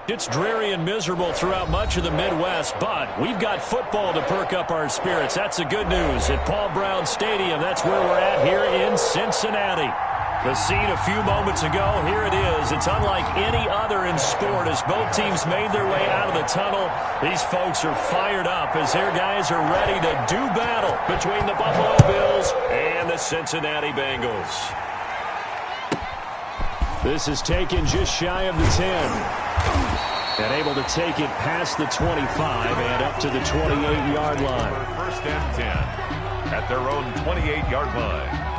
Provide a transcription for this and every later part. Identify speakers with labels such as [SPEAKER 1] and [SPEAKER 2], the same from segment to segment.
[SPEAKER 1] It's dreary and miserable throughout much of the Midwest, but we've got football to perk up our spirits. That's the good news. At Paul Brown Stadium, that's where we're at here in Cincinnati. The scene a few moments ago, here it is. It's unlike any other in sport as both teams made their way out of the tunnel. These folks are fired up as their guys are ready to do battle between the Buffalo Bills and the Cincinnati Bengals. This is taken just shy of the 10. And able to take it past the 25 and up to the 28-yard line.
[SPEAKER 2] First and 10 at their own 28-yard line.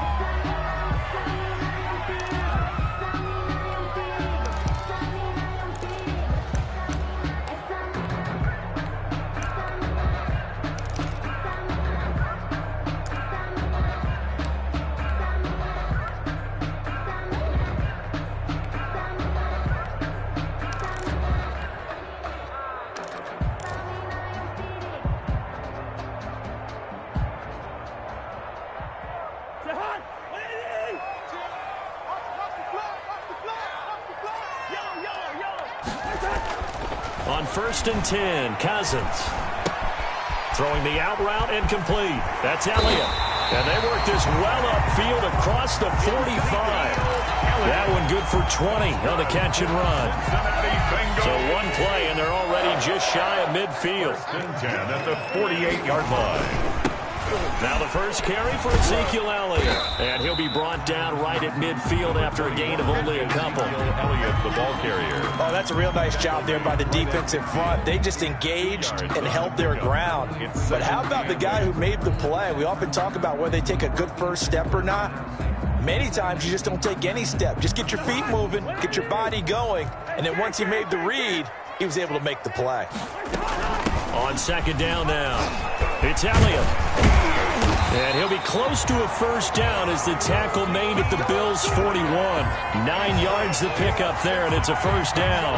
[SPEAKER 1] On first and 10, Cousins. Throwing the out route incomplete. That's Elliott. And they work this well upfield across the 45. That one good for 20 on the catch and run. So one play, and they're already just shy of midfield.
[SPEAKER 2] First and 10 at the 48-yard line.
[SPEAKER 1] Now the first carry for Ezekiel Elliott. And he'll be brought down right at midfield after a gain of only a couple.
[SPEAKER 2] Elliott, the ball carrier.
[SPEAKER 3] Oh, that's a real nice job there by the defensive front. They just engaged and held their ground. But how about the guy who made the play? We often talk about whether they take a good first step or not. Many times you just don't take any step. Just get your feet moving, get your body going, and then once he made the read, he was able to make the play.
[SPEAKER 1] On second down now, it's Elliott. And he'll be close to a first down as the tackle made at the Bills' 41. 9 yards to pick up there, and it's a first down.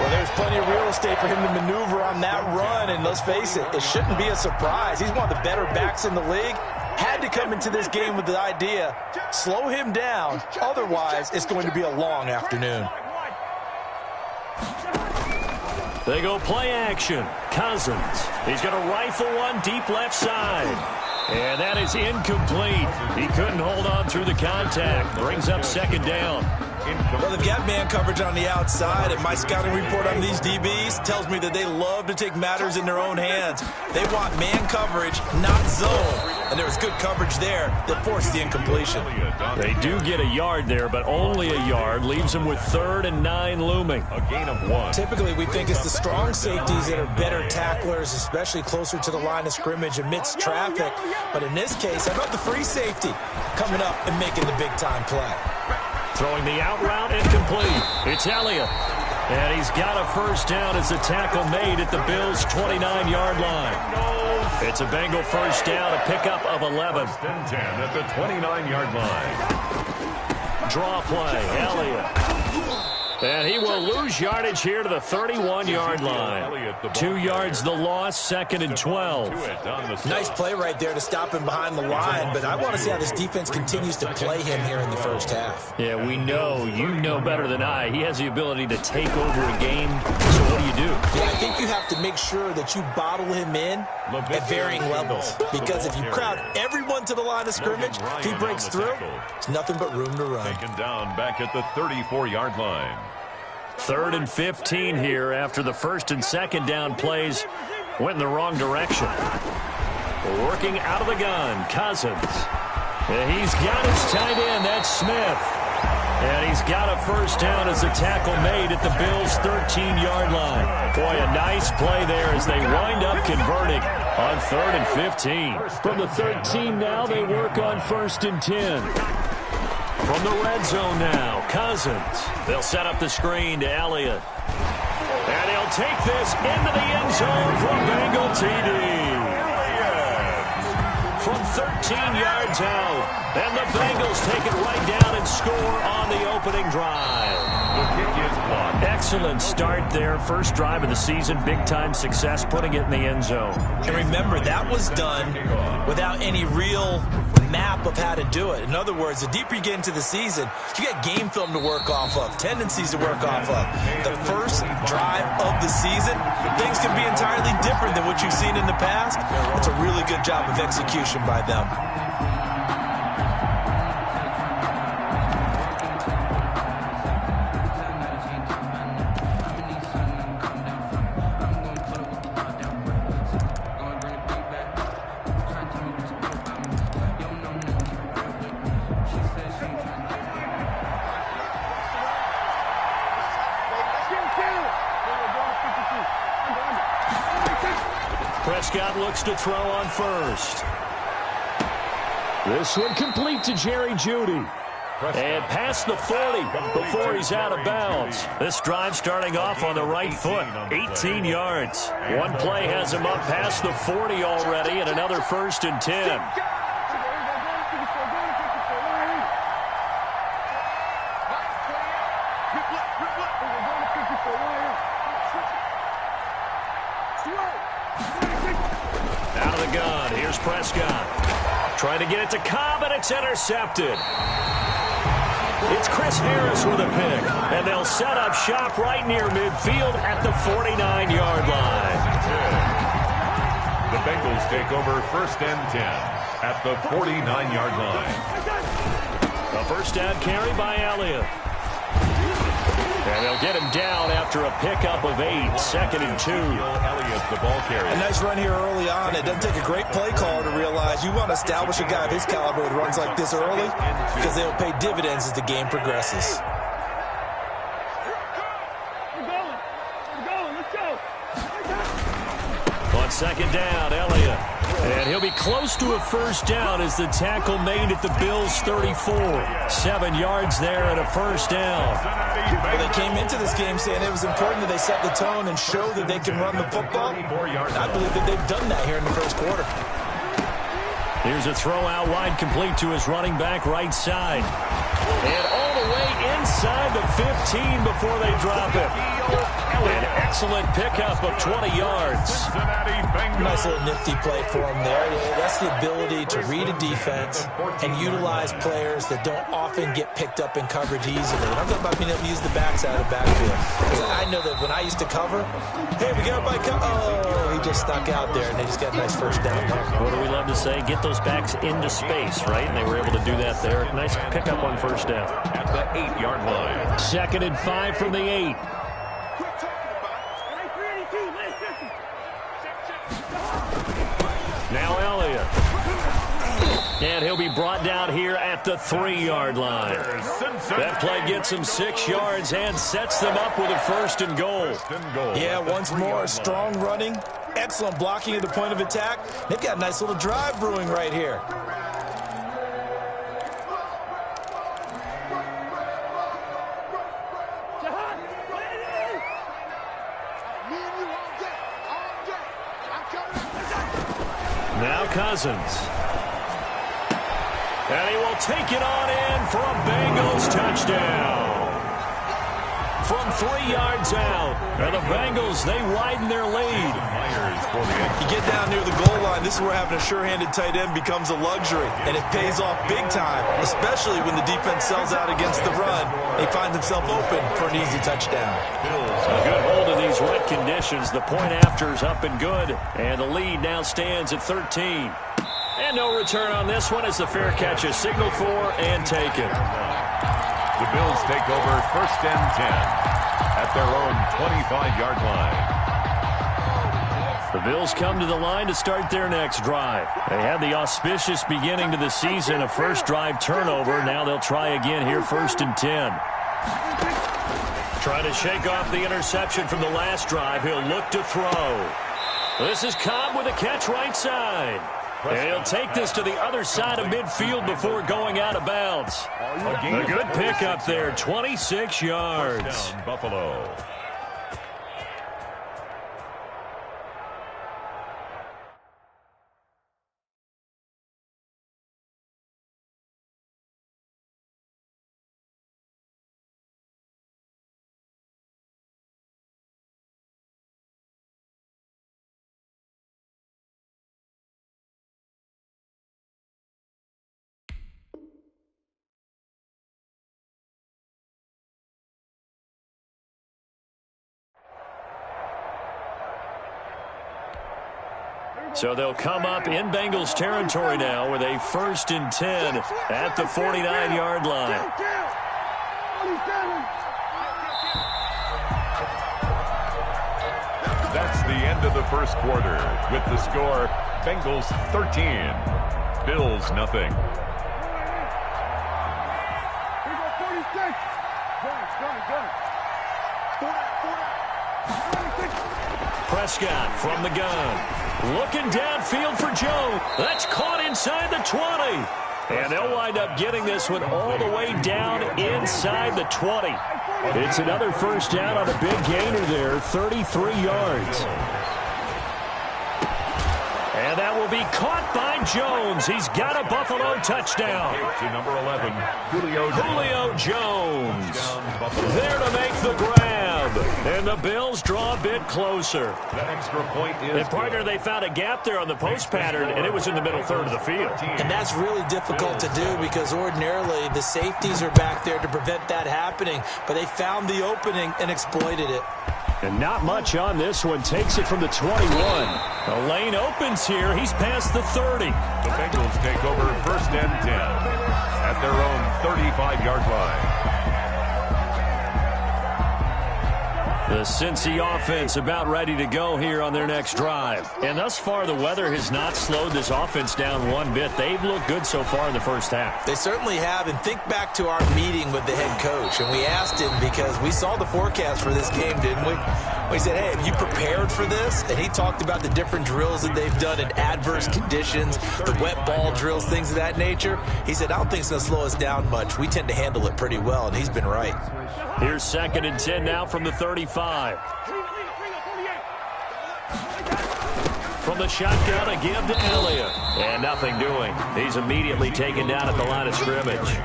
[SPEAKER 3] Well, there's plenty of real estate for him to maneuver on that run, and let's face it, it shouldn't be a surprise. He's one of the better backs in the league. Had to come into this game with the idea, slow him down, otherwise it's going to be a long afternoon.
[SPEAKER 1] They go play action. Cousins. He's going to rifle one deep left side. And that is incomplete. He couldn't hold on through the contact. Brings up second down.
[SPEAKER 3] Well, they've got man coverage on the outside, and my scouting report on these DBs tells me that they love to take matters in their own hands. They want man coverage, not zone. And there was good coverage there that forced the incompletion.
[SPEAKER 1] They do get a yard there, but only a yard. Leaves them with 3rd and 9 looming.
[SPEAKER 2] A gain of 1.
[SPEAKER 3] Typically, we think it's the strong safeties that are better tacklers, especially closer to the line of scrimmage amidst traffic. But in this case, how about the free safety coming up and making the big-time play?
[SPEAKER 1] Throwing the out route incomplete. It's Elliott. And he's got a first down as the tackle made at the Bills' 29-yard line. It's a Bengal first down, a pickup of 11.
[SPEAKER 2] First and 10 at the 29-yard line.
[SPEAKER 1] Draw play, Elliott. And he will lose yardage here to the 31-yard line. 2 yards the loss, 2nd and 12.
[SPEAKER 3] Nice play right there to stop him behind the line, but I want to see how this defense continues to play him here in the first half.
[SPEAKER 1] Yeah, we know. You know better than I. He has the ability to take over a game. So what do you do?
[SPEAKER 3] Yeah, I think you have to make sure that you bottle him in at varying levels. Because if you crowd everyone to the line of scrimmage, if he breaks through, it's nothing but room to run.
[SPEAKER 2] Taken down back at the 34-yard line.
[SPEAKER 1] 3rd and 15 here after the first and second down plays went in the wrong direction. Working out of the gun, Cousins. And he's got his tight end, that's Smith. And he's got a first down as the tackle made at the Bills' 13-yard line. Boy, a nice play there as they wind up converting on 3rd and 15. From the 13 now, they work on 1st and 10. From the red zone now, Cousins. They'll set up the screen to Elliott. And he'll take this into the end zone for a Bengal TD. From 13 yards out. And the Bengals take it right down and score on the opening drive.
[SPEAKER 2] The kick is blocked.
[SPEAKER 1] Excellent start there. First drive of the season. Big-time success putting it in the end zone.
[SPEAKER 3] And remember, that was done without any real map of how to do it. In other words, the deeper you get into the season, you got game film to work off of, tendencies to work off of. The first drive of the season, things can be entirely different than what you've seen in the past. It's a really good job of execution by them.
[SPEAKER 1] Prescott looks to throw on first. This one complete to Jerry Jeudy. And past the 40 before he's out of bounds. This drive starting off on the right foot. 18 yards. One play has him up past the 40 already, and another 1st and 10. Out of the gun, here's Prescott. Trying to get it to Cobb, and it's intercepted. It's Chris Harris with a pick, and they'll set up shop right near midfield at the 49-yard line.
[SPEAKER 2] The Bengals take over 1st and 10 at the 49-yard line.
[SPEAKER 1] A first down carry by Elliott. And they'll get him down after a pickup of 8, 2nd and 2.
[SPEAKER 2] Elliott, the ball carrier.
[SPEAKER 3] A nice run here early on. It doesn't take a great play caller to realize you want to establish a guy of his caliber with runs like this early because they'll pay dividends as the game progresses.
[SPEAKER 1] On 2nd down, Elliott. And he'll be close to a first down as the tackle made at the Bills' 34. 7 yards there and a first down.
[SPEAKER 3] Well, they came into this game saying it was important that they set the tone and show that they can run the football. And I believe that they've done that here in the first quarter.
[SPEAKER 1] Here's a throw out wide complete to his running back right side. And all the way inside the 15 before they drop it. An excellent pickup of 20 yards.
[SPEAKER 3] Nice little nifty play for him there. That's the ability to read a defense and utilize players that don't often get picked up in coverage easily. And I'm talking about being able to use the backside of the backfield. Because I know that when I used to cover, hey, we got by oh, he just stuck out there, and they just got a nice first down there.
[SPEAKER 1] What do we love to say? Get those backs into space, right? And they were able to do that there. Nice pickup on first down.
[SPEAKER 2] At the 8-yard line.
[SPEAKER 1] 2nd and 5 from the 8. Now Elliott. And he'll be brought down here at the 3-yard line. That play gets him 6 yards and sets them up with a 1st and goal.
[SPEAKER 3] Yeah, once more, strong running, excellent blocking at the point of attack. They've got a nice little drive brewing right here.
[SPEAKER 1] Now Cousins. And he will take it on in for a Bengals touchdown. From 3 yards out. And the Bengals, they widen their lead.
[SPEAKER 3] You get down near the goal line, this is where having a sure-handed tight end becomes a luxury. And it pays off big time, especially when the defense sells out against the run. He finds himself open for an easy touchdown.
[SPEAKER 1] A good hold in these wet conditions. The point after is up and good. And the lead now stands at 13. And no return on this one as the fair catch is signaled for and taken.
[SPEAKER 2] The Bills take over 1st and 10 at their own 25-yard line.
[SPEAKER 1] The Bills come to the line to start their next drive. They had the auspicious beginning to the season, a first drive turnover. Now they'll try again here, 1st and 10. Trying to shake off the interception from the last drive. He'll look to throw. This is Cobb with a catch right side. And he'll take this to the other side of midfield before going out of bounds. A good pickup there, 26 yards.
[SPEAKER 2] Buffalo.
[SPEAKER 1] So they'll come up in Bengals territory now with a 1st and 10 at the 49-yard line.
[SPEAKER 2] That's the end of the first quarter with the score Bengals 13, Bills nothing.
[SPEAKER 1] Prescott from the gun. Looking downfield for Joe. That's caught inside the 20. And they'll wind up getting this one all the way down inside the 20. It's another first down on a big gainer there, 33 yards. And that will be caught by Jones. He's got a Buffalo touchdown.
[SPEAKER 2] To number 11, Julio
[SPEAKER 1] Jones. There to make the grab. And the Bills draw a bit closer.
[SPEAKER 2] That extra point is...
[SPEAKER 1] And, partner, they found a gap there on the post pattern, and it was in the middle third of the field.
[SPEAKER 3] And that's really difficult to do because ordinarily the safeties are back there to prevent that happening. But they found the opening and exploited it.
[SPEAKER 1] And not much on this one. Takes it from the 21. The lane opens here. He's past the 30.
[SPEAKER 2] The Bengals take over 1st and 10 at their own 35-yard line.
[SPEAKER 1] The Cincy offense about ready to go here on their next drive. And thus far, the weather has not slowed this offense down one bit. They've looked good so far in the first half.
[SPEAKER 3] They certainly have. And think back to our meeting with the head coach. And we asked him because we saw the forecast for this game, didn't we? We said, hey, have you prepared for this? And he talked about the different drills that they've done in adverse conditions, the wet ball drills, things of that nature. He said, I don't think it's going to slow us down much. We tend to handle it pretty well, and he's been right.
[SPEAKER 1] Here's 2nd and 10 now from the 35. From the shotgun, a give to Elliott. And nothing doing. He's immediately taken down at the line of scrimmage.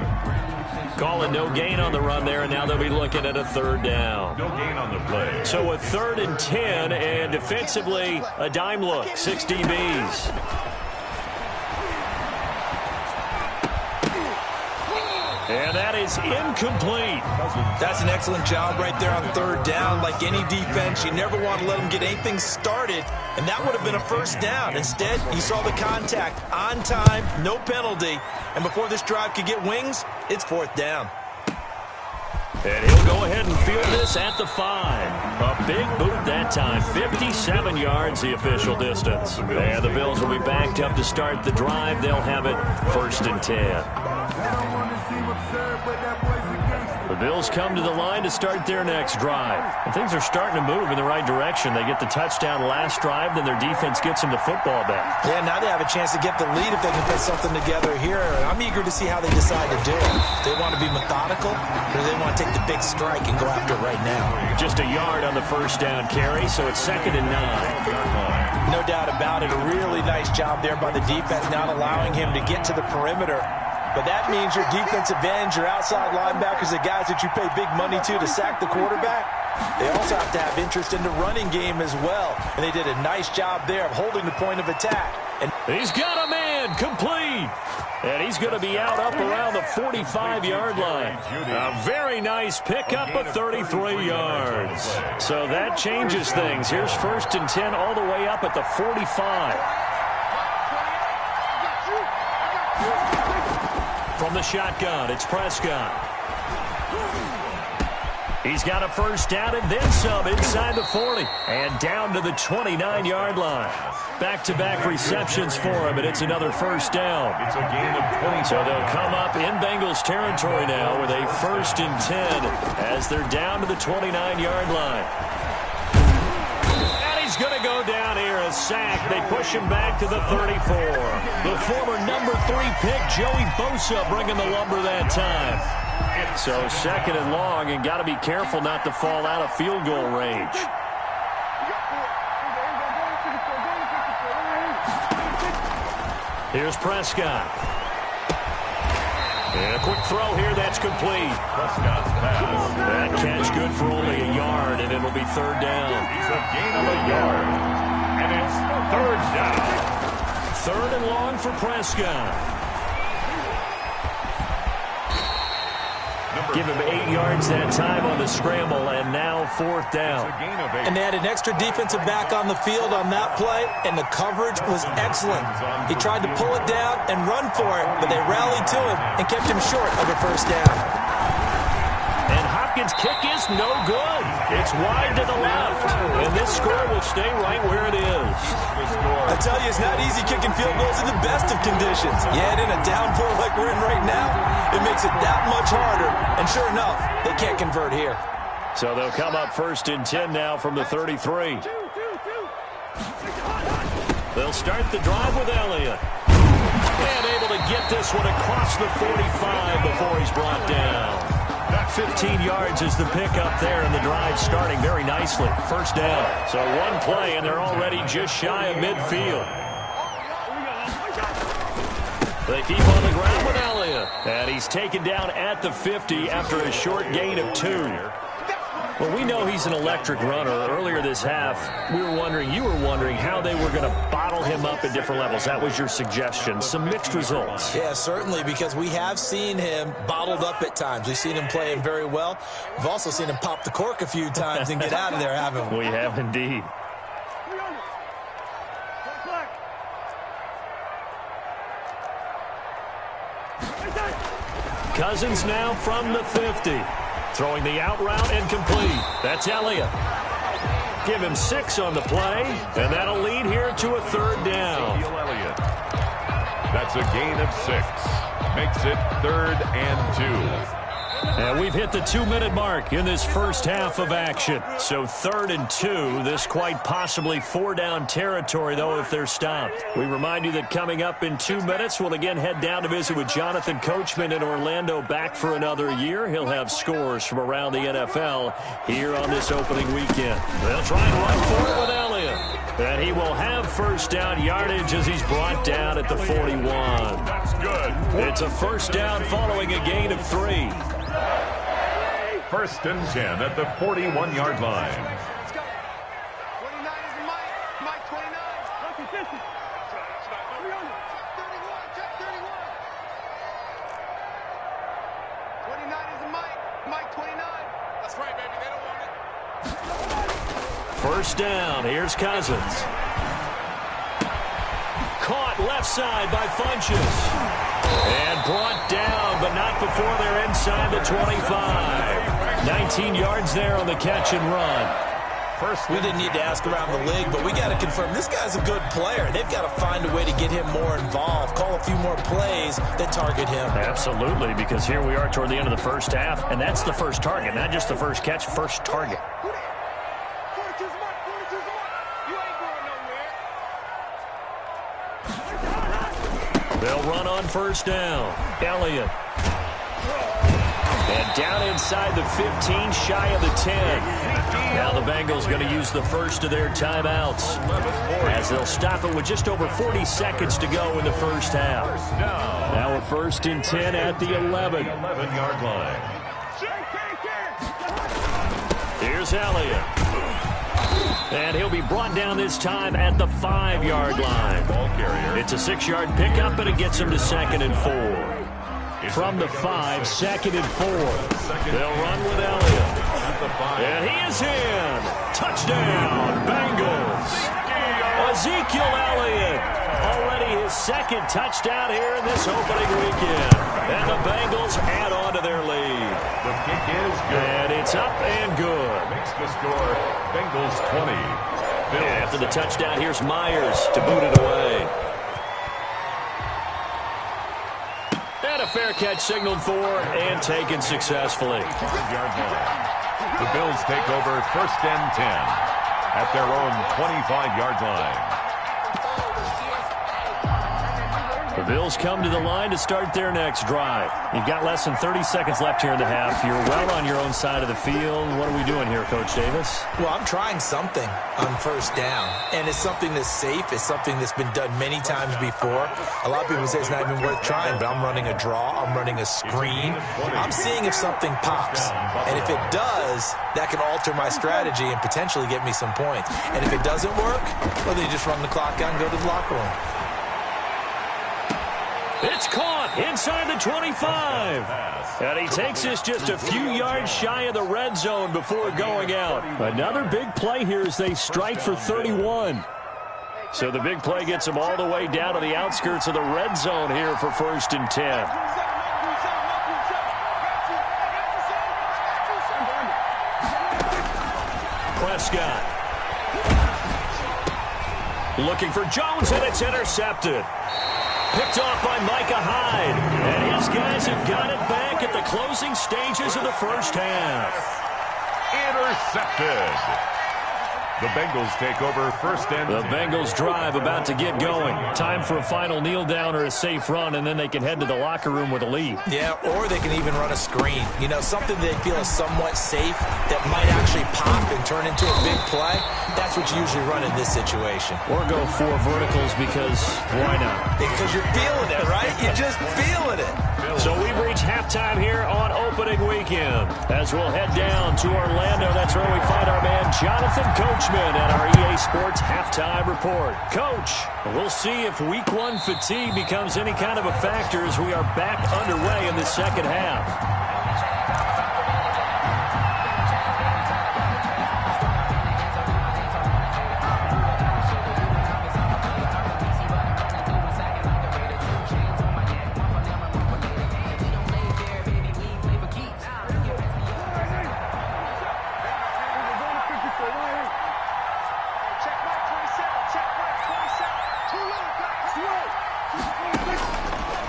[SPEAKER 1] Calling no gain on the run there, and now they'll be looking at a 3rd down.
[SPEAKER 2] No gain on the play.
[SPEAKER 1] So a 3rd and 10, and defensively, a dime look, 6 DBs. And that is incomplete.
[SPEAKER 3] That's an excellent job right there on 3rd down. Like any defense, you never want to let them get anything started, and that would have been a 1st down. Instead, you saw the contact on time, no penalty, and before this drive could get wings, it's 4th down.
[SPEAKER 1] And he'll go ahead and field this at the 5. A big boot that time, 57 yards the official distance. And the Bills will be backed up to start the drive. They'll have it 1st and 10. The Bills come to the line to start their next drive. And things are starting to move in the right direction. They get the touchdown last drive, then their defense gets them the football back.
[SPEAKER 3] Yeah, now they have a chance to get the lead if they can put something together here. I'm eager to see how they decide to do it. Do they want to be methodical, or do they want to take the big strike and go after it right now?
[SPEAKER 1] Just a yard on the 1st down carry, so it's 2nd and 9.
[SPEAKER 3] No doubt about it. A really nice job there by the defense, not allowing him to get to the perimeter. But that means your defensive ends, your outside linebackers, the guys that you pay big money to sack the quarterback, they also have to have interest in the running game as well. And they did a nice job there of holding the point of attack. And
[SPEAKER 1] he's got a man, complete. And he's going to be out up around the 45-yard line. A very nice pickup of 33 yards. So that changes things. Here's 1st and 10 all the way up at the 45. From the shotgun, it's Prescott. He's got a 1st down and then some inside the 40. And down to the 29-yard line. Back-to-back receptions for him, and it's another 1st down.
[SPEAKER 2] It's a gain of 20.
[SPEAKER 1] So they'll come up in Bengals territory now with a 1st and 10 as they're down to the 29-yard line. He's going to go down here, a sack. They push him back to the 34. The former number 3 pick, Joey Bosa, bringing the lumber that time. So 2nd and long, and got to be careful not to fall out of field goal range. Here's Prescott. And a quick throw here, that's complete.
[SPEAKER 2] Prescott's pass.
[SPEAKER 1] That catch good for only a yard, and it'll be 3rd down.
[SPEAKER 2] It's a gain of a yard. And it's 3rd down.
[SPEAKER 1] 3rd and long for Prescott.
[SPEAKER 2] Number
[SPEAKER 1] Give him 8 yards that time on the scramble, and now 4th down.
[SPEAKER 3] And they had an extra defensive back on the field on that play, and the coverage was excellent. He tried to pull it down and run for it, but they rallied to him and kept him short of a 1st down.
[SPEAKER 1] And Hopkins' kick is no good. It's wide to the left, and this score will stay right where it is.
[SPEAKER 3] I tell you, it's not easy kicking field goals in the best of conditions. Yet in a downpour like we're in right now, it makes it that much harder. And sure enough, they can't convert here.
[SPEAKER 1] So they'll come up 1st and 10 now from the 33. They'll start the drive with Elliott. And able to get this one across the 45 before he's brought down. 15 yards is the pickup there, and the drive starting very nicely. 1st down. So one play, and they're already just shy of midfield. They keep on the ground with Elliott. And he's taken down at the 50 after a short gain of 2. Well, we know he's an electric runner. Earlier this half, you were wondering how they were going to bottle him up at different levels. That was your suggestion. Some mixed results.
[SPEAKER 3] Yeah, certainly, because we have seen him bottled up at times. We've seen him playing very well. We've also seen him pop the cork a few times and get out of there, haven't we?
[SPEAKER 1] We have indeed. Cousins now from the 50. Throwing the out route and complete. That's Elliott. Give him 6 on the play, and that'll lead here to a 3rd down.
[SPEAKER 2] That's a gain of 6. Makes it 3rd and 2.
[SPEAKER 1] And we've hit the 2-minute mark in this first half of action. So 3rd and 2, this quite possibly 4-down territory, though, if they're stopped. We remind you that coming up in 2 minutes, we'll again head down to visit with Jonathan Coachman in Orlando, back for another year. He'll have scores from around the NFL here on this opening weekend. They'll try and run for it with Elliott. And he will have 1st down yardage as he's brought down at the 41.
[SPEAKER 2] That's good.
[SPEAKER 1] It's a 1st down following a gain of 3.
[SPEAKER 2] 1st and 10 at the 41-yard line.
[SPEAKER 4] 29 is the Mike 29. 31, check 31. 29 is the Mike 29. That's right, baby, they don't want it.
[SPEAKER 1] 1st down, here's Cousins. Caught left side by Funchess. And brought down, but not before they're inside the 25. 19 yards there on the catch and run.
[SPEAKER 3] We didn't need to ask around the league, but we got to confirm this guy's a good player. They've got to find a way to get him more involved, call a few more plays that target him.
[SPEAKER 1] Absolutely, because here we are toward the end of the first half, and that's the first target, not just the first catch, first target. They'll run on 1st down. Elliott. And down inside the 15, shy of the 10. Now the Bengals going to use the first of their timeouts, as they'll stop it with just over 40 seconds to go in the first half. Now a 1st and 10 at the 11.
[SPEAKER 2] 11-yard line.
[SPEAKER 1] Here's Elliott. And he'll be brought down this time at the 5-yard line.
[SPEAKER 2] Ball carrier.
[SPEAKER 1] It's a 6-yard pickup, and it gets him to 2nd and 4. From the 5, 2nd and 4. They'll run with Elliott. And he is in. Touchdown, Bengals. Ezekiel Elliott. Already his 2nd touchdown here in this opening weekend. And the Bengals add on to their lead.
[SPEAKER 2] The kick is good.
[SPEAKER 1] And it's up and good.
[SPEAKER 2] Makes the score Bengals 20.
[SPEAKER 1] After the touchdown, here's Myers to boot it away. And a fair catch signaled for and taken successfully.
[SPEAKER 2] The Bills take over 1st and 10 at their own 25-yard line.
[SPEAKER 1] The Bills come to the line to start their next drive. You've got less than 30 seconds left here in the half. You're well on your own side of the field. What are we doing here, Coach Davis?
[SPEAKER 3] Well, I'm trying something on 1st down, and it's something that's safe. It's something that's been done many times before. A lot of people say it's not even worth trying, but I'm running a draw. I'm running a screen. I'm seeing if something pops, and if it does, that can alter my strategy and potentially get me some points. And if it doesn't work, well, then you just run the clock out and go to the locker room.
[SPEAKER 1] It's caught inside the 25. And he takes this just a few yards shy of the red zone before going out. Another big play here as they strike for 31. So the big play gets them all the way down to the outskirts of the red zone here for 1st and 10. Prescott. Looking for Jones, and it's intercepted. Picked off by Micah Hyde. And his guys have got it back at the closing stages of the first half.
[SPEAKER 2] Intercepted. The Bengals take over 1st and 10.
[SPEAKER 1] The Bengals drive about to get going. Time for a final kneel down or a safe run, and then they can head to the locker room with a lead.
[SPEAKER 3] Yeah, or they can even run a screen. You know, something they feel is somewhat safe that might actually pop and turn into a big play. That's what you usually run in this situation.
[SPEAKER 1] Or go 4 verticals because why not?
[SPEAKER 3] Because you're feeling it, right? You're just feeling it.
[SPEAKER 1] So we've reached halftime here on opening weekend. As we'll head down to Orlando, that's where we find our man Jonathan Coachman at our EA Sports Halftime Report. Coach, we'll see if Week 1 fatigue becomes any kind of a factor as we are back underway in the second half.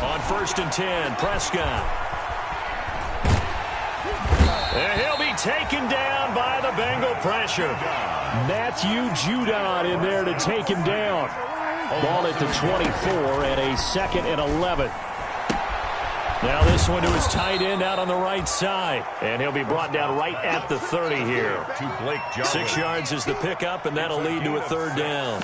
[SPEAKER 1] On 1st and 10, Prescott. And he'll be taken down by the Bengal pressure. Matthew Judon in there to take him down. Ball at the 24 and a 2nd and 11. Now this one to his tight end out on the right side. And he'll be brought down right at the 30 here. 6 yards is the pickup, and that'll lead to a 3rd down.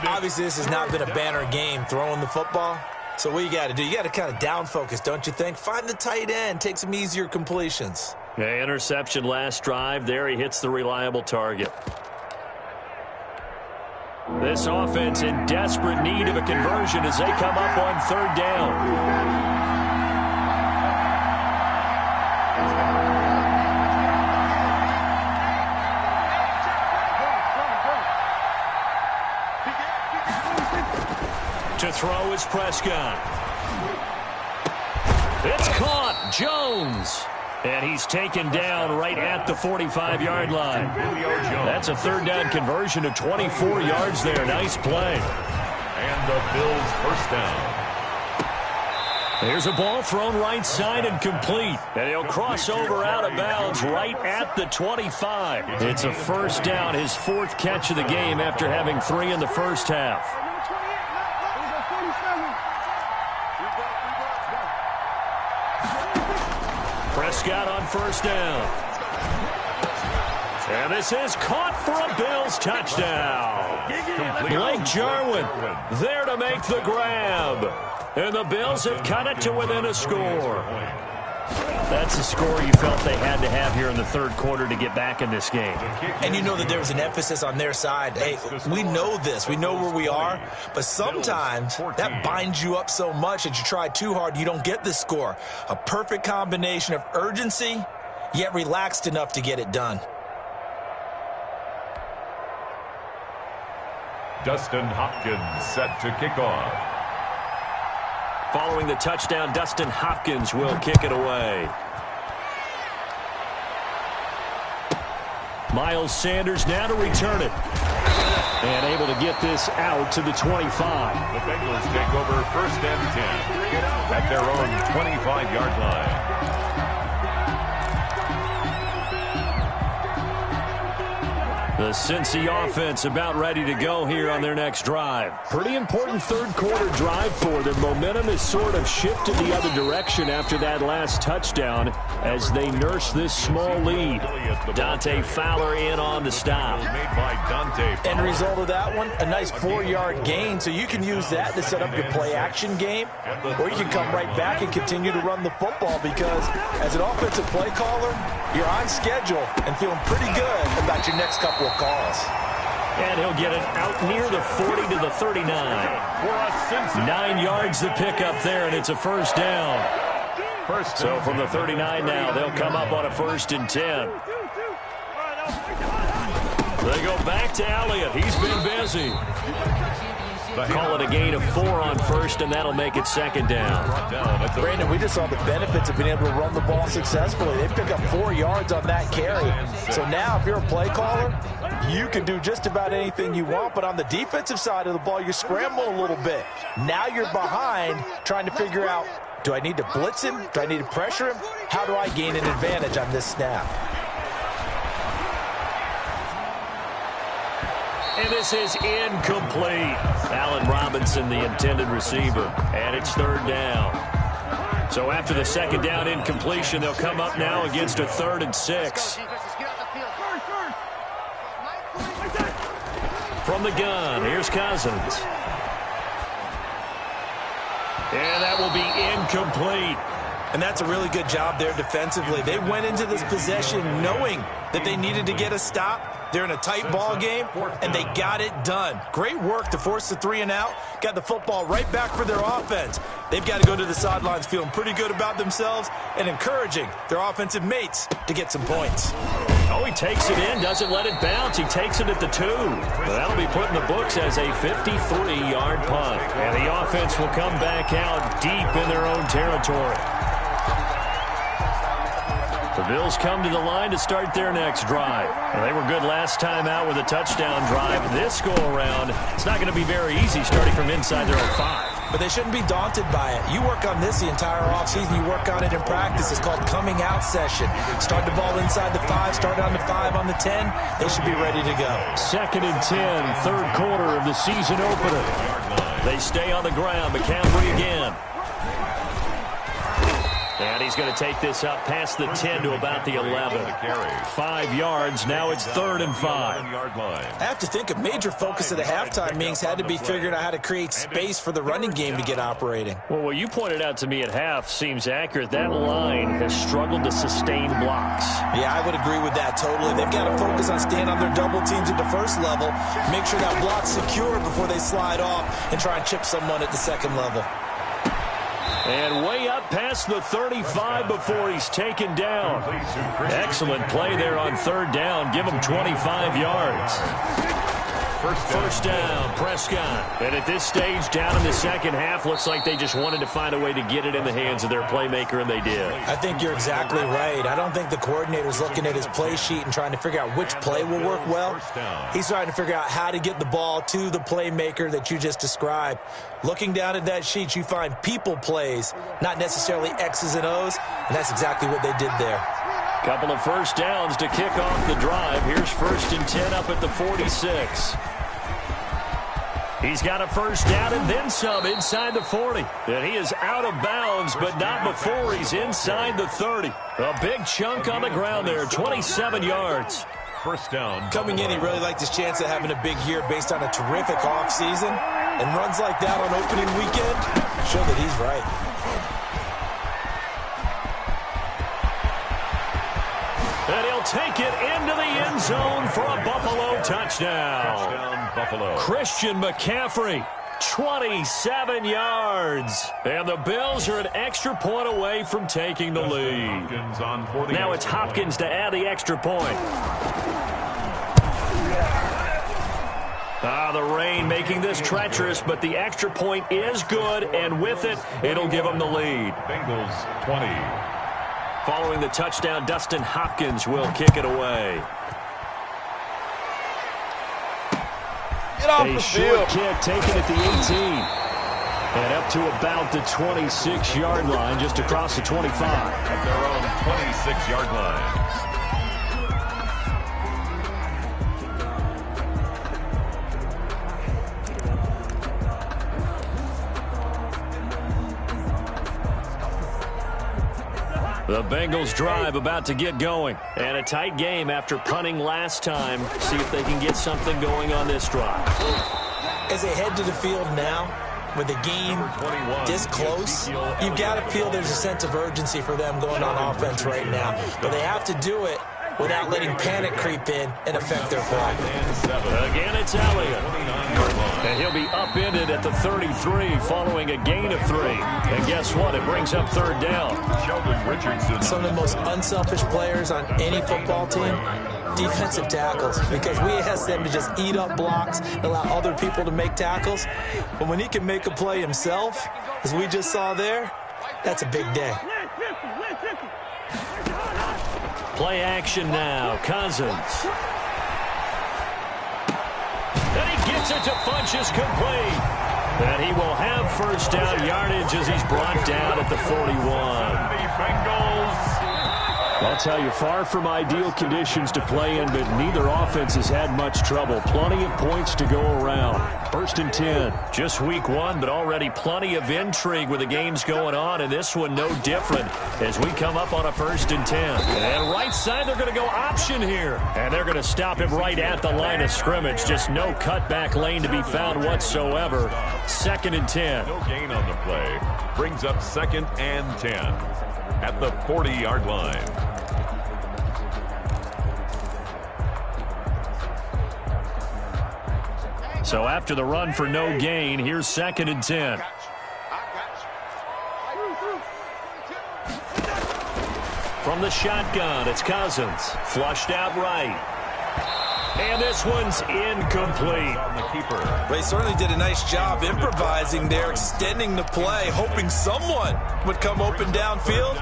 [SPEAKER 3] Obviously, this has not been a banner game throwing the football. So what you got to do, you got to kind of down focus, don't you think? Find the tight end, take some easier completions.
[SPEAKER 1] Yeah, interception last drive. There he hits the reliable target. This offense in desperate need of a conversion as they come up on 3rd down. To throw is Prescott. It's caught. Jones. And he's taken down right at the 45-yard line. That's a 3rd down conversion of 24 yards there. Nice play.
[SPEAKER 2] And the Bills 1st down.
[SPEAKER 1] There's a ball thrown right side and complete. And he'll cross over out of bounds right at the 25. It's a 1st down, his 4th catch of the game after having 3 in the first half. Prescott on 1st down. And this is caught for a Bills touchdown. Blake Jarwin there to make the grab. And the Bills have cut it to within a score. That's the score you felt they had to have here in the 3rd quarter to get back in this game.
[SPEAKER 3] And you know that there was an emphasis on their side. Hey, we know this. We know where we are. But sometimes that binds you up so much that you try too hard, you don't get the score. A perfect combination of urgency, yet relaxed enough to get it done.
[SPEAKER 2] Dustin Hopkins set to kick off.
[SPEAKER 1] Following the touchdown, Dustin Hopkins will kick it away. Miles Sanders now to return it. And able to get this out to the 25.
[SPEAKER 2] The Bengals take over 1st and 10 at their own 25-yard line.
[SPEAKER 1] The Cincy offense about ready to go here on their next drive. Pretty important 3rd quarter drive for them. Momentum has sort of shifted the other direction after that last touchdown as they nurse this small lead. Dante Fowler in on the stop.
[SPEAKER 3] End result of that one, a nice 4-yard gain, so you can use that to set up your play-action game, or you can come right back and continue to run the football because as an offensive play caller, you're on schedule and feeling pretty good about your next couple of calls.
[SPEAKER 1] And he'll get it out near the 40 to the 39. 9 yards to pick up there, and it's a first down. So from the 39 now, they'll come up on a 1st and 10. They go back to Elliott. He's been busy. Call it a gain of 4 on 1st, and that'll make it 2nd down.
[SPEAKER 3] Brandon, we just saw the benefits of being able to run the ball successfully. They pick up 4 yards on that carry. So now if you're a play caller, you can do just about anything you want, but on the defensive side of the ball, you scramble a little bit. Now you're behind trying to figure out, do I need to blitz him? Do I need to pressure him? How do I gain an advantage on this snap?
[SPEAKER 1] And this is incomplete. Allen Robinson, the intended receiver. And it's 3rd down. So after the 2nd down incompletion, they'll come up now against a 3rd and 6. From the gun, here's Cousins. And that will be incomplete.
[SPEAKER 3] And that's a really good job there defensively. They went into this possession knowing that they needed to get a stop. They're in a tight ball game, and they got it done. Great work to force the 3 and out. Got the football right back for their offense. They've got to go to the sidelines feeling pretty good about themselves and encouraging their offensive mates to get some points.
[SPEAKER 1] Oh, he takes it in, doesn't let it bounce. He takes it at the 2. That'll be put in the books as a 53-yard punt. And the offense will come back out deep in their own territory. The Bills come to the line to start their next drive. Well, they were good last time out with a touchdown drive. This go-around, it's not going to be very easy starting from inside their own 5.
[SPEAKER 3] But they shouldn't be daunted by it. You work on this the entire offseason. You work on it in practice. It's called coming out session. Start the ball inside the 5, start on the 5, on the 10. They should be ready to go.
[SPEAKER 1] 2nd and 10, 3rd quarter of the season opener. They stay on the ground. McCaffrey again. And he's going to take this up past the 10 to about the 11. 5 yards. Now it's 3rd and 5.
[SPEAKER 3] I have to think a major focus of the halftime meetings had to be figuring out how to create space for the running game to get operating.
[SPEAKER 1] Well, what you pointed out to me at half seems accurate. That line has struggled to sustain blocks.
[SPEAKER 3] Yeah, I would agree with that totally. They've got to focus on staying on their double teams at the 1st level, make sure that block's secure before they slide off and try and chip someone at the 2nd level.
[SPEAKER 1] And way up past the 35 before he's taken down. Excellent play there on 3rd down. Give him 25 yards. First down, Prescott. And at this stage, down in the 2nd half, looks like they just wanted to find a way to get it in the hands of their playmaker, and they did.
[SPEAKER 3] I think you're exactly right. I don't think the coordinator's looking at his play sheet and trying to figure out which play will work well. He's trying to figure out how to get the ball to the playmaker that you just described. Looking down at that sheet, you find people plays, not necessarily X's and O's, and that's exactly what they did there.
[SPEAKER 1] Couple of first downs to kick off the drive. Here's 1st and 10 up at the 46. He's got a first down and then some inside the 40. And he is out of bounds, but not before he's inside the 30. A big chunk on the ground there, 27 yards.
[SPEAKER 2] First down.
[SPEAKER 3] Coming in, he really liked his chance of having a big year based on a terrific offseason. And runs like that on opening weekend show that he's right.
[SPEAKER 1] And he'll take it into the end zone for a Buffalo touchdown.
[SPEAKER 2] Touchdown, Buffalo.
[SPEAKER 1] Christian McCaffrey, 27 yards. And the Bills are an extra point away from taking the lead. Now it's Hopkins to add the extra point. The rain making this treacherous, but the extra point is good, and with it, it'll give them the lead.
[SPEAKER 2] Bengals 20.
[SPEAKER 1] Following the touchdown, Dustin Hopkins will kick it away.
[SPEAKER 5] Get off
[SPEAKER 1] A
[SPEAKER 5] the
[SPEAKER 1] short
[SPEAKER 5] field.
[SPEAKER 1] kick taken at the 18. And up to about the 26-yard line, just across the 25.
[SPEAKER 2] At their own 26-yard line.
[SPEAKER 1] The Bengals drive about to get going. And a tight game after punting last time. See if they can get something going on this drive.
[SPEAKER 3] As they head to the field now, with the game this close, you've got to feel there's a sense of urgency for them going on offense right now. But they have to do it without letting panic creep in and affect their play.
[SPEAKER 1] Again, it's Elliott. And he'll be upended at the 33 following a gain of 3. And guess what? It brings up third down.
[SPEAKER 3] Some of the most unselfish players on any football team, defensive tackles, because we ask them to just eat up blocks and allow other people to make tackles. But when he can make a play himself, as we just saw there, that's a big day.
[SPEAKER 1] Play action now. Cousins. And he gets it to Funchess complete. And he will have first down yardage as he's brought down at the 41. I'll tell you, far from ideal conditions to play in, but neither offense has had much trouble. Plenty of points to go around. First and 10. Just week 1, but already plenty of intrigue with the games going on, and this one no different as we come up on a first and 10. And right side, they're going to go option here. And they're going to stop him right at the line of scrimmage. Just no cutback lane to be found whatsoever. Second and 10.
[SPEAKER 2] No gain on the play. Brings up second and 10 at the 40-yard line.
[SPEAKER 1] So after the run for no gain, here's second and 10. From the shotgun, it's Cousins. Flushed out right. And this one's incomplete.
[SPEAKER 3] They certainly did a nice job improvising there, extending the play, hoping someone would come open downfield,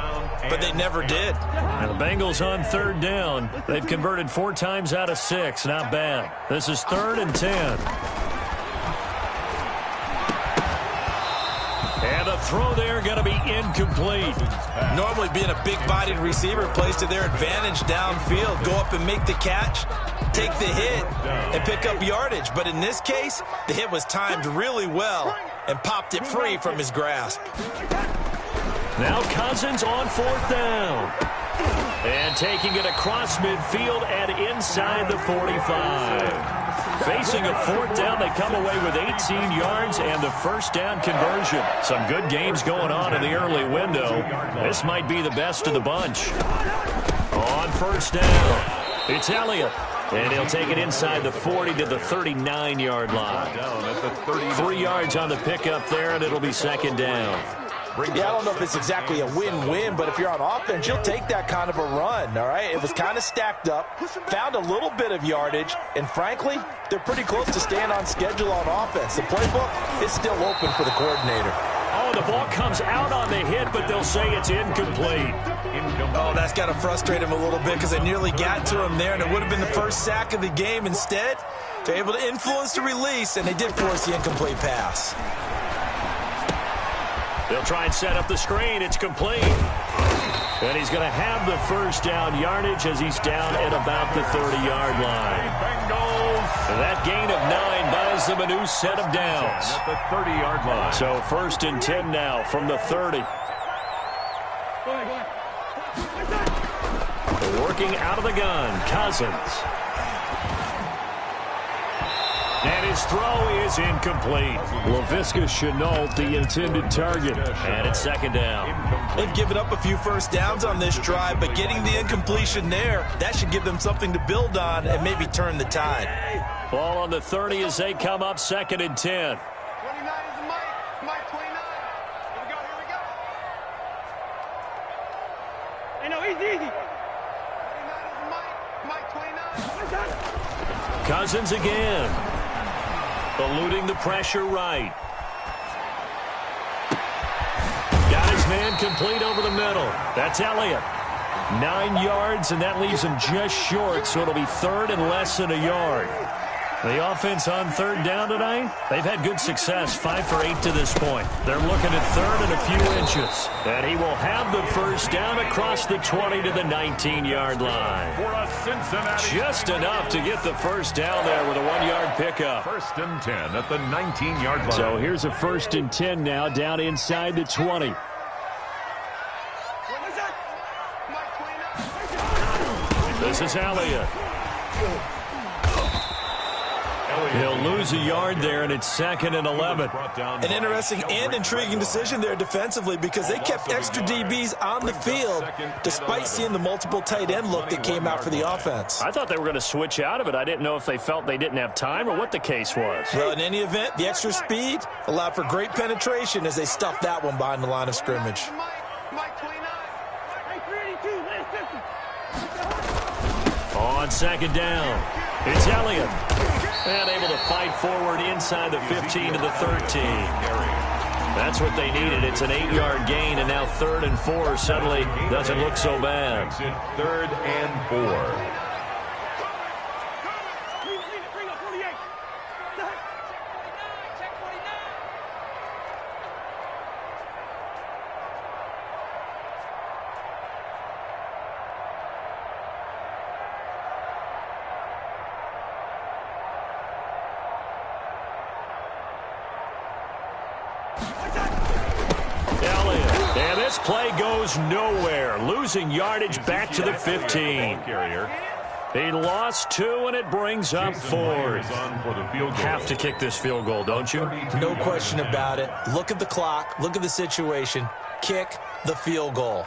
[SPEAKER 3] but they never did.
[SPEAKER 1] And the Bengals on third down. They've converted 4 times out of 6. Not bad. This is third and 10. And the throw there going to be incomplete.
[SPEAKER 3] Normally being a big-bodied receiver plays to their advantage downfield. Go up and make the catch, take the hit, and pick up yardage. But in this case, the hit was timed really well and popped it free from his grasp.
[SPEAKER 1] Now Cousins on fourth down. And taking it across midfield and inside the 45. Facing a fourth down, they come away with 18 yards and the first down conversion. Some good games going on in the early window. This might be the best of the bunch. On first down, it's Elliott. And he'll take it inside the 40 to the 39-yard line. 3 yards on the pickup there, and it'll be second down.
[SPEAKER 3] Yeah, I don't know if it's exactly a win-win, but if you're on offense, you'll take that kind of a run, all right? It was kind of stacked up, found a little bit of yardage, and frankly, they're pretty close to staying on schedule on offense. The playbook is still open for the coordinator.
[SPEAKER 1] Oh, the ball comes out on the hit, but they'll say it's incomplete.
[SPEAKER 3] Oh, that's got to frustrate him a little bit because they nearly got to him there, and it would have been the first sack of the game. Instead, they're able to influence the release, and they did force the incomplete pass.
[SPEAKER 1] They'll try and set up the screen. It's complete. And he's going to have the first down yardage as he's down at about the 30-yard line. And that gain of 9 buys them a new set of downs.
[SPEAKER 2] At the 30-yard line.
[SPEAKER 1] So first and 10 now from the 30. Working out of the gun, Cousins. And his throw is incomplete. LaVisca Chenault, the intended target. And it's second down.
[SPEAKER 3] They've given up a few first downs on this drive, but getting the incompletion there, that should give them something to build on and maybe turn the tide.
[SPEAKER 1] Ball on the 30 as they come up second and 10.
[SPEAKER 4] 29 is the Mike. Mike 29. Here we go. Hey, no, easy. 29 is the Mike 29.
[SPEAKER 1] Cousins again. Eluding the pressure right. Got his man complete over the middle. That's Elliott. 9 yards, and that leaves him just short, so it'll be third and less than a yard. The offense on third down tonight, they've had good success, 5 for 8 to this point. They're looking at third and a few inches. And he will have the first down across the 20 to the 19-yard line.
[SPEAKER 2] For a Cincinnati.
[SPEAKER 1] Just enough to get the first down there with a 1-yard pickup.
[SPEAKER 2] First and 10 at the 19-yard line.
[SPEAKER 1] So here's a first and 10 now down inside the 20. This is Elliott. He'll lose a yard there, and it's 2nd and 11.
[SPEAKER 3] An interesting and intriguing decision there defensively because they kept extra DBs on the field despite seeing the multiple tight end look that came out for the offense.
[SPEAKER 1] I thought they were going to switch out of it. I didn't know if they felt they didn't have time or what the case was.
[SPEAKER 3] Well, in any event, the extra speed allowed for great penetration as they stuffed that one behind the line of scrimmage.
[SPEAKER 1] On 2nd down, it's Elliott. And able to fight forward inside the 15 to the 13. That's what they needed. It's an 8-yard gain, and now 3rd and 4 suddenly doesn't look so bad.
[SPEAKER 2] 3rd and 4.
[SPEAKER 1] Elliott, and this play goes nowhere. Losing yardage back to the 15. He lost 2, and it brings up 4th. Have to kick this field goal, don't you?
[SPEAKER 3] No question about it. Look at the clock. Look at the situation. Kick the field goal.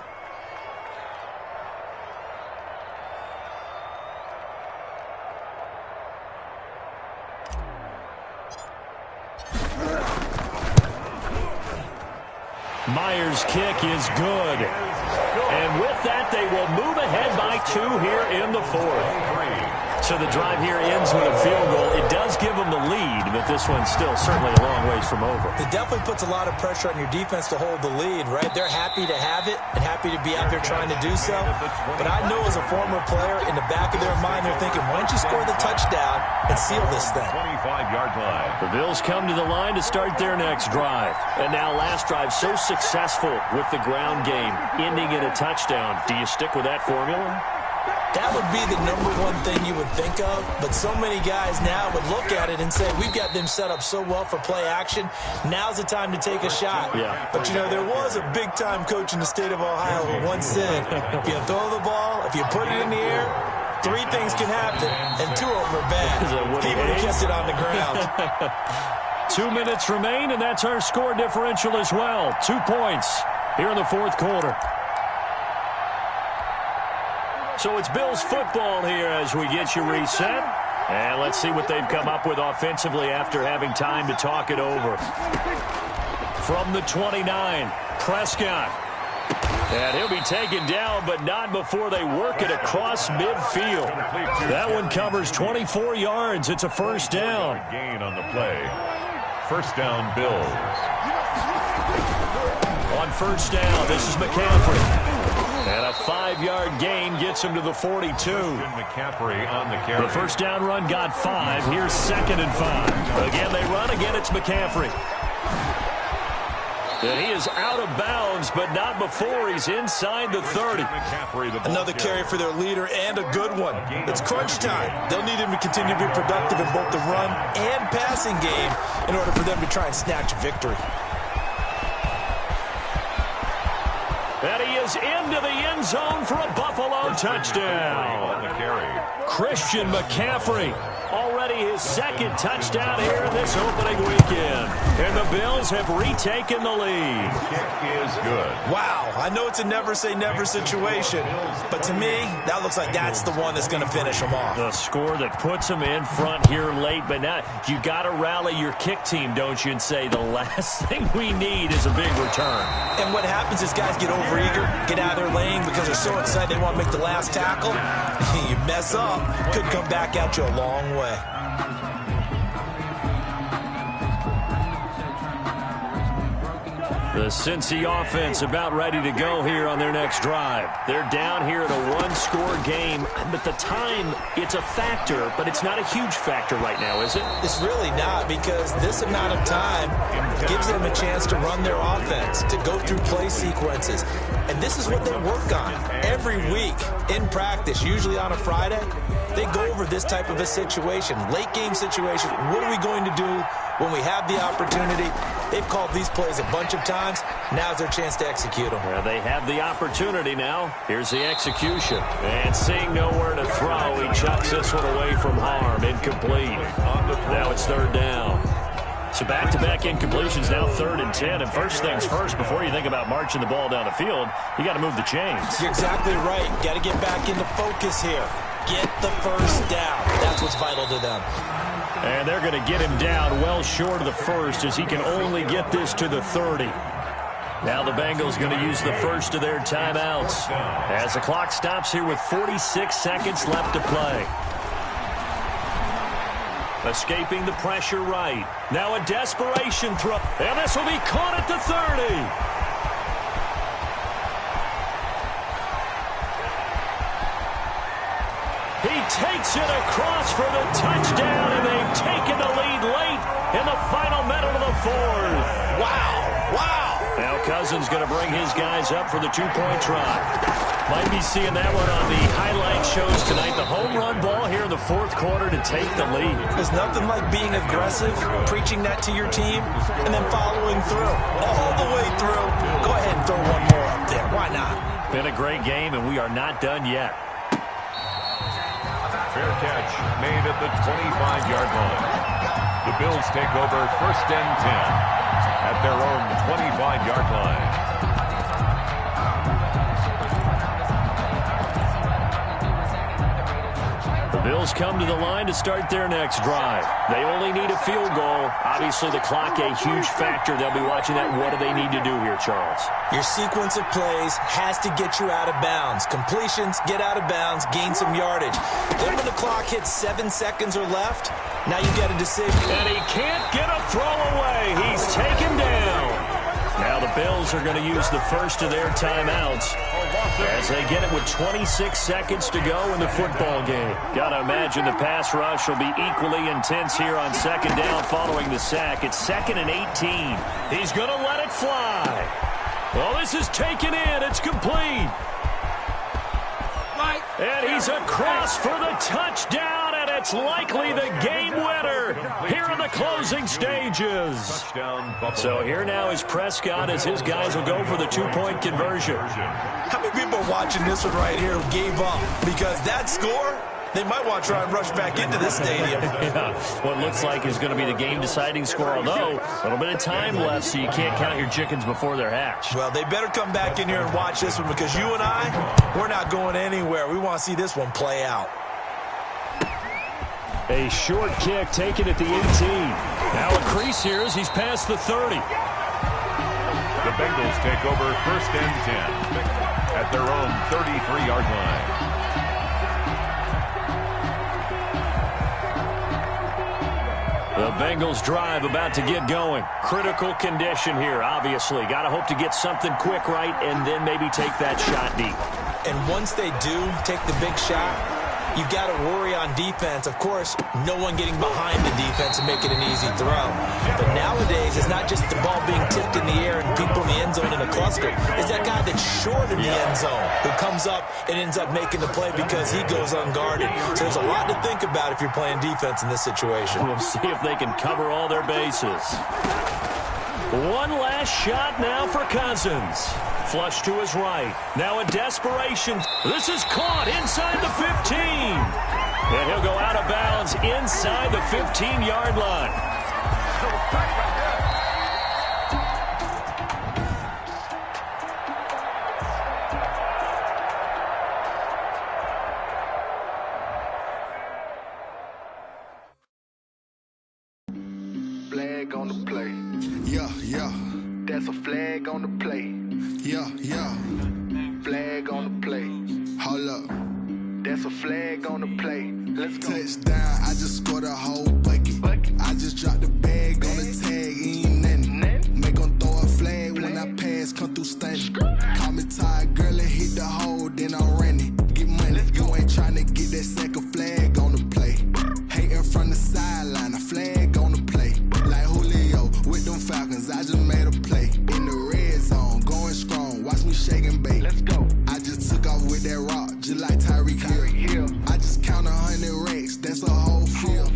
[SPEAKER 1] Myers' kick is good. And with that, they will move ahead by 2 here in the 4th. So the drive here ends with a field goal. It does give them the lead, but this one's still certainly a long ways from over.
[SPEAKER 3] It definitely puts a lot of pressure on your defense to hold the lead, right? They're happy to have it and happy to be out there trying to do so. But I know as a former player, in the back of their mind, they're thinking, why don't you score the touchdown and seal this thing?
[SPEAKER 2] 25-yard line.
[SPEAKER 1] The Bills come to the line to start their next drive. And now last drive so successful with the ground game, ending in a touchdown. Do you stick with that formula?
[SPEAKER 3] That would be the #1 thing you would think of, but so many guys now would look at it and say, we've got them set up so well for play action, now's the time to take a shot.
[SPEAKER 1] Yeah.
[SPEAKER 3] But, you know, there was a big-time coach in the state of Ohio who once said, if you throw the ball, if you put it in the air, 3 things can happen, and 2 of them are bad. He would have kept it on the ground.
[SPEAKER 1] 2 minutes remain, and that's our score differential as well. 2 points here in the 4th quarter. So it's Bills football here as we get you reset. And let's see what they've come up with offensively after having time to talk it over. From the 29, Prescott. And he'll be taken down, but not before they work it across midfield. That one covers 24 yards. It's a 1st down.
[SPEAKER 2] Gain on the play. 1st down, Bills.
[SPEAKER 1] On 1st down, this is McCaffrey. And a 5-yard gain gets him to the 42.
[SPEAKER 2] McCaffrey on the carry.
[SPEAKER 1] The 1st down run got 5. Here's 2nd and 5. Again, they run. Again, it's McCaffrey. And he is out of bounds, but not before he's inside the 30.
[SPEAKER 3] Another carry for their leader and a good one. It's crunch time. They'll need him to continue to be productive in both the run and passing game in order for them to try and snatch victory.
[SPEAKER 1] And he is into the end zone for a Buffalo touchdown. Christian McCaffrey, already his 2nd touchdown here in this opening weekend. And the Bills have retaken the lead.
[SPEAKER 2] Kick is good.
[SPEAKER 3] Wow, I know it's a never-say-never situation, but to me, that looks like that's the one that's going to finish them off.
[SPEAKER 1] The score that puts them in front here late, but now you got to rally your kick team, don't you, and say the last thing we need is a big return.
[SPEAKER 3] And what happens is guys get overeager, get out of their lane because they're so excited they want to make the last tackle. You mess up, could come back at you a long way.
[SPEAKER 1] The Cincy offense about ready to go here on their next drive. They're down here at a 1-score game, but the time, it's a factor, but it's not a huge factor right now, is it?
[SPEAKER 3] It's really not, because this amount of time gives them a chance to run their offense, to go through play sequences. And this is what they work on every week in practice, usually on a Friday. They go over this type of a situation, late game situation. What are we going to do when we have the opportunity? They've called these plays a bunch of times. times. Now's their chance to execute them.
[SPEAKER 1] Well, they have the opportunity now. Here's the execution. And seeing nowhere to throw, he chucks this one away from harm. Incomplete. Now it's third down. So back-to-back incompletions, now 3rd and 10. And first things first, before you think about marching the ball down the field, you got to move the chains.
[SPEAKER 3] You're exactly right. Got to get back into focus here. Get the first down. That's what's vital to them.
[SPEAKER 1] And they're going to get him down well short of the first as he can only get this to the 30. Now the Bengals going to use the first of their timeouts as the clock stops here with 46 seconds left to play. Escaping the pressure right. Now a desperation throw. And this will be caught at the 30. He takes it across for the touchdown, and they've taken the lead late in the final minute of the 4th.
[SPEAKER 3] Wow. Wow.
[SPEAKER 1] Now Cousins going to bring his guys up for the two-point try. Might be seeing that one on the highlight shows tonight. The home run ball here in the 4th quarter to take the lead.
[SPEAKER 3] There's nothing like being aggressive, preaching that to your team, and then following through. All the way through. Go ahead and throw one more up there. Why not?
[SPEAKER 1] Been a great game, and we are not done yet.
[SPEAKER 2] Fair catch made at the 25-yard line. The Bills take over 1st and 10 at their own 25-yard line.
[SPEAKER 1] The Bills come to the line to start their next drive. They only need a field goal. Obviously, the clock a huge factor. They'll be watching that. What do they need to do here, Charles?
[SPEAKER 3] Your sequence of plays has to get you out of bounds. Completions, get out of bounds, gain some yardage. Then when the clock hits 7 seconds or left, now you get a decision.
[SPEAKER 1] And he can't get a throw away. He's taken down. Now the Bills are going to use the first of their timeouts as they get it with 26 seconds to go in the football game. Got to imagine the pass rush will be equally intense here on 2nd down following the sack. It's 2nd and 18. He's going to let it fly. Well, this is taken in. It's complete. And he's across for the touchdown, and it's likely the game winner here in the closing stages. So here now is Prescott as his guys will go for the two-point conversion.
[SPEAKER 3] How many people are watching this one right here who gave up? Because that score, they might want to try and rush back into this stadium.
[SPEAKER 1] Yeah, what looks like is going to be the game-deciding score, although a little bit of time left, so you can't count your chickens before they're hatched.
[SPEAKER 3] Well, they better come back in here and watch this one because you and I, we're not going anywhere. We want to see this one play out.
[SPEAKER 1] A short kick taken at the 18. Now a crease here as he's past the 30.
[SPEAKER 2] The Bengals take over 1st and 10 at their own 33-yard line.
[SPEAKER 1] The Bengals drive about to get going. Critical condition here, obviously. Got to hope to get something quick right and then maybe take that shot deep.
[SPEAKER 3] And once they do take the big shot, you've got to worry on defense. Of course, no one getting behind the defense and make it an easy throw. But nowadays, it's not just the ball being tipped in the air and people in the end zone in a cluster. It's that guy that's short of the end zone who comes up and ends up making the play because he goes unguarded. So there's a lot to think about if you're playing defense in this situation.
[SPEAKER 1] We'll see if they can cover all their bases. One last shot now for Cousins. Flush to his right. Now a desperation. This is caught inside the 15. And he'll go out of bounds inside the 15-yard line.
[SPEAKER 6] Flag on the play. Yeah, yeah. That's a flag on the play. Yeah, yeah. Flag on the play. Hold up. That's a flag on the play. Let's go. Touchdown, I just scored a whole bucket. I just dropped the bag on the tag, ain't nothing. Make them throw a flag when I pass, come through stunning. Call me tired, girl, and hit the hole, then I'm running. Get money, you ain't trying to get that second flag on the play. Hating from the sideline, a flag on the play. Like Julio with them Falcons, I just made a play. In the red zone, going strong, watch me shake and bake. Let's go. I just took off with that rock, just like Tyreek Hill. I just count 100 racks, that's a whole field.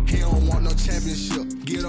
[SPEAKER 6] He don't want no championship, get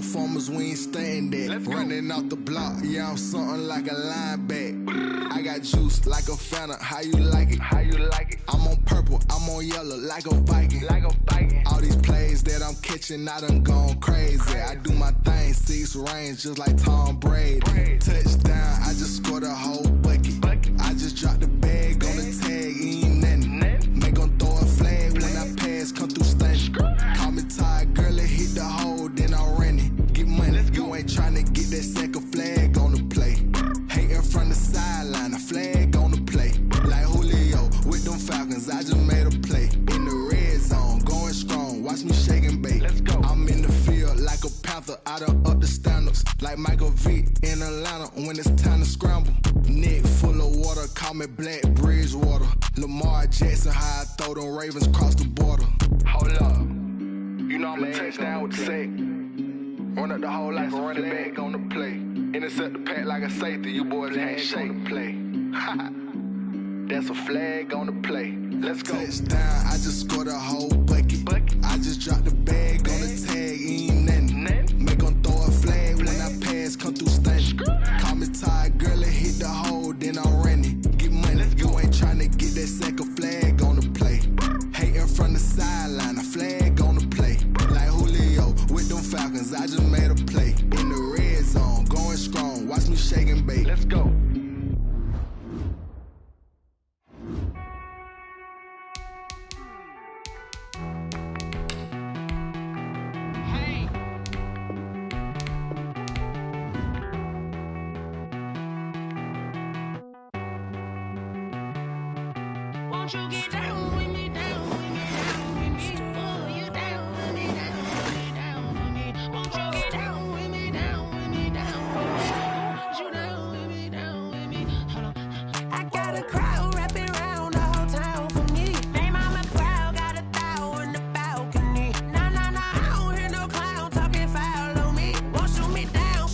[SPEAKER 6] performers, we ain't staying there. Running off the block, yeah, I'm something like a linebacker. I got juice like a Fanta, how you like it? How you like it? I'm on purple, I'm on yellow, like a Viking. Like a Viking. All these plays that I'm catching, I done gone crazy. I do my thing, 6 range, just like Tom Brady. Touchdown, I just scored a whole bucket. I just dropped the bag on the tag, ain't nothing. Make 'em throw a flag when I pass, come through stunning. Call me tired, girl, it hit the hole, then I ran it. Get money, you ain't tryna get that second flag on the play. Hating from the sideline, a flag on the play. Like Julio with them Falcons, I just made a play. In the red zone, going strong, watch me shake and bake. Let's go. I'm in the field like a panther, I done up the standards. Like Michael Vick in Atlanta when it's time to scramble. Neck full of water, call me Black Bridgewater. Lamar Jackson, how I throw them Ravens cross the border. Hold up, you know I'm a touchdown with the sack. Run up the whole like a running back on the play. Intercept the pack like a safety, you boys can't shake the play. That's a flag on the play. Let's go. Touchdown, I just scored a whole bucket. I just dropped the bag on the tag, ain't nothing. Make 'em throw a flag when I pass, come through stunning. Call me tired, girl, it hit the hole, then I ran it. Get money, you ain't tryna get that second flag on the play. Hating from the sideline, a flag on the play. Like Julio with them Falcons, I just made a play. In the red zone, going strong, watch me shake and bake. Let's go.
[SPEAKER 7] Won't you get down with me, down with me, down with me? Oh, you down with me, down with me, down with me. Won't you get down with me, down with me, down with me? Oh, you down with me, down with me. Hold on. I got a crowd wrapping around the whole town for me. They mama proud, got a thou in the balcony. Nah, I don't hear no clown talking foul on me. Won't shoot me down,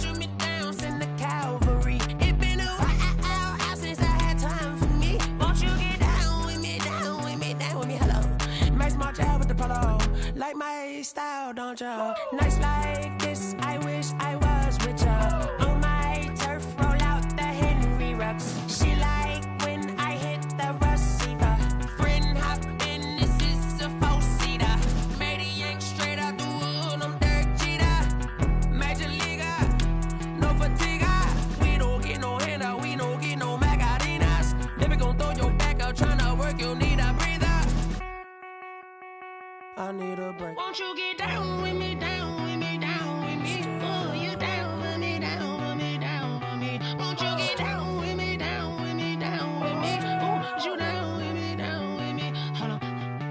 [SPEAKER 7] send the cavalry. It been a while since I had time for me. Won't you get down with me, down with me, down with me? Hello. Nice small job with the polo. Like my style, don't ya? Nice like this, I wish I was with ya. On my turf, roll out the Henry Rux. She like when I hit the receiver. Friend hop in, this is a 4-seater. Made a yank straight out the wood, I'm Derek Jeter. Major leaguer, no fatigue. We don't get no handout, we don't get no Macarinas. Baby gon' throw your back out, tryna work, you need a breather. I need a break. Won't you get down with me, down with me, down with me? Oh, you down with me, down with me, down with me. Won't you get down with me, down with me, down with me? Oh, you down with me, down with me. Hold on.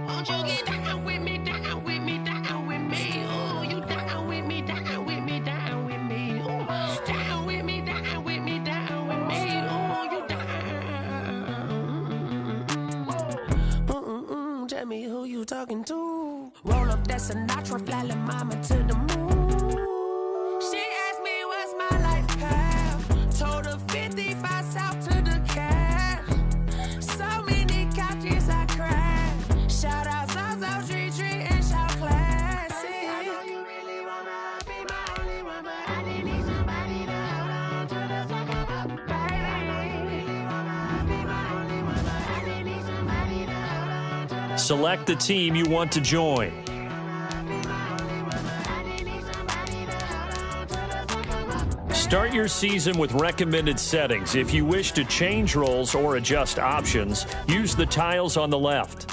[SPEAKER 7] Won't you get down with me, down with me, down with me? Oh, you down with me, down with me, down with me. Oh, down with me, down with me, down with me. Oh, you down. Tell me who you talking to. Roll up that Sinatra, fly la mama to the moon. She asked me what's my life path. Told her 55 south to the cat. So many couches I cried. Shout out South Street and shout classic. I know you really wanna be my only one, but I didn't need somebody to hold on to the second up, baby. I know you really wanna be my only one, but I didn't need somebody to hold on to the.
[SPEAKER 1] Select the team you want to join. Start your season with recommended settings. If you wish to change roles or adjust options, use the tiles on the left.